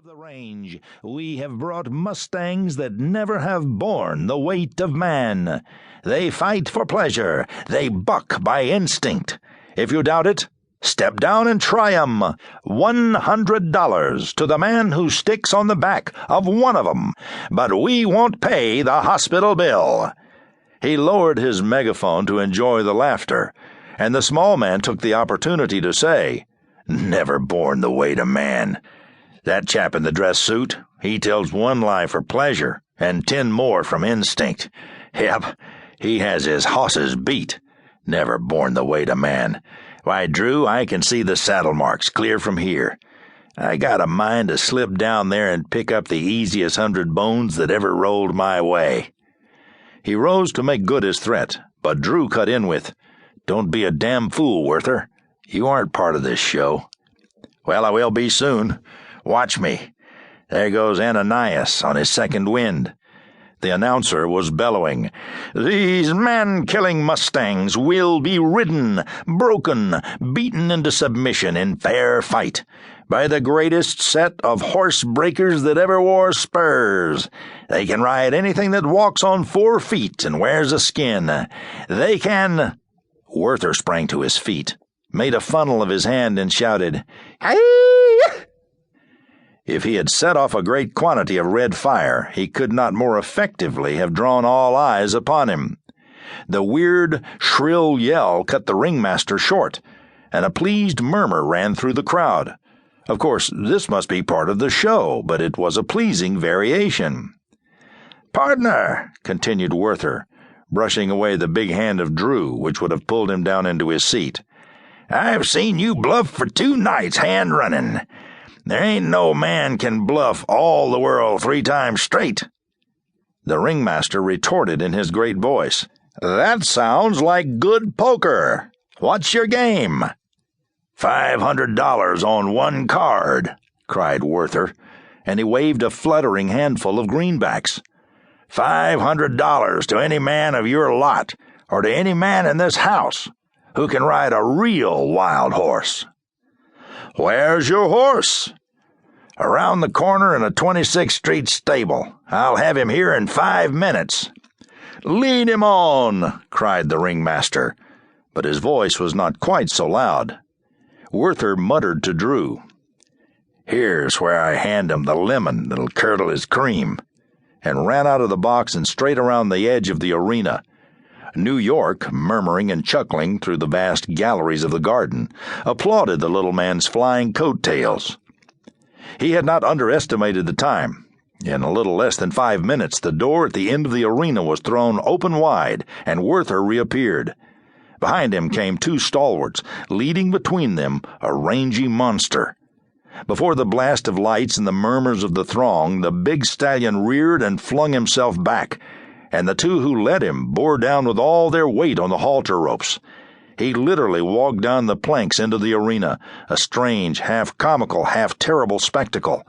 of the range, we have brought mustangs that never have borne the weight of man. They fight for pleasure. They buck by instinct. If you doubt it, step down and try 'em. $100 to the man who sticks on the back of one of 'em, but we won't pay the hospital bill. He lowered his megaphone to enjoy the laughter, and the small man took the opportunity to say, "Never borne the weight of man. That chap in the dress suit, he tells one lie for pleasure and 10 more from instinct. Yep, he has his hosses beat. Never borne the weight of man. Why, Drew, I can see the saddle marks clear from here. I got a mind to slip down there and pick up the easiest 100 bones that ever rolled my way." He rose to make good his threat, but Drew cut in with, "Don't be a damn fool, Werther. You aren't part of this show." "Well, I will be soon. Watch me. There goes Ananias on his second wind." The announcer was bellowing, "These man-killing mustangs will be ridden, broken, beaten into submission in fair fight by the greatest set of horse breakers that ever wore spurs. They can ride anything that walks on 4 feet and wears a skin. They can—" Werther sprang to his feet, made a funnel of his hand, and shouted, "Hey!" If he had set off a great quantity of red fire, he could not more effectively have drawn all eyes upon him. The weird, shrill yell cut the ringmaster short, and a pleased murmur ran through the crowd. Of course, this must be part of the show, but it was a pleasing variation. "Partner," continued Werther, brushing away the big hand of Drew, which would have pulled him down into his seat, "I've seen you bluff for 2 nights hand-running. There ain't no man can bluff all the world 3 times straight." The ringmaster retorted in his great voice, "That sounds like good poker. What's your game?" $500 on 1 card, cried Werther, and he waved a fluttering handful of greenbacks. $500 to any man of your lot, or to any man in this house, who can ride a real wild horse. "Where's your horse?" "Around the corner in a 26th Street stable. I'll have him here in 5 minutes." "Lead him on," cried the ringmaster, but his voice was not quite so loud. Werther muttered to Drew, "Here's where I hand him the lemon that'll curdle his cream," and ran out of the box and straight around the edge of the arena. New York, murmuring and chuckling through the vast galleries of the garden, applauded the little man's flying coat-tails. He had not underestimated the time. In a little less than 5 minutes, the door at the end of the arena was thrown open wide, and Werther reappeared. Behind him came 2 stalwarts, leading between them a rangy monster. Before the blast of lights and the murmurs of the throng, the big stallion reared and flung himself back, and the 2 who led him bore down with all their weight on the halter ropes. He literally walked down the planks into the arena, a strange, half-comical, half-terrible spectacle.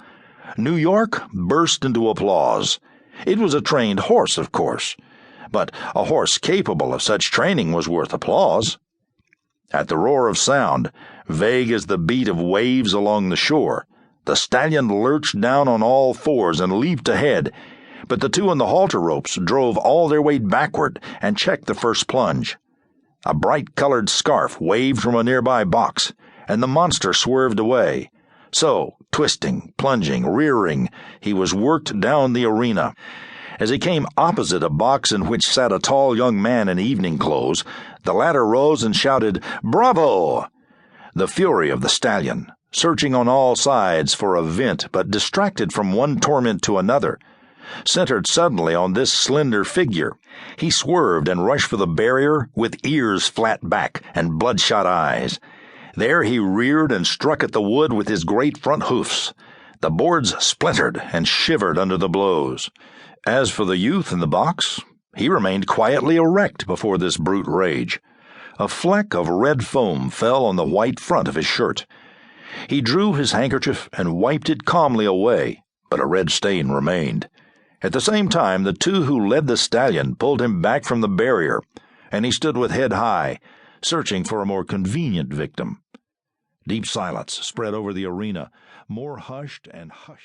New York burst into applause. It was a trained horse, of course, but a horse capable of such training was worth applause. At the roar of sound, vague as the beat of waves along the shore, the stallion lurched down on all 4s and leaped ahead, but the 2 on the halter ropes drove all their weight backward and checked the first plunge. A bright-colored scarf waved from a nearby box, and the monster swerved away. So, twisting, plunging, rearing, he was worked down the arena. As he came opposite a box in which sat a tall young man in evening clothes, the latter rose and shouted, "Bravo!" The fury of the stallion, searching on all sides for a vent but distracted from one torment to another, centered suddenly on this slender figure. He swerved and rushed for the barrier with ears flat back and bloodshot eyes. There he reared and struck at the wood with his great front hoofs. The boards splintered and shivered under the blows. As for the youth in the box, he remained quietly erect before this brute rage. A fleck of red foam fell on the white front of his shirt. He drew his handkerchief and wiped it calmly away, but a red stain remained. At the same time, the 2 who led the stallion pulled him back from the barrier, and he stood with head high, searching for a more convenient victim. Deep silence spread over the arena, more hushed and hushed.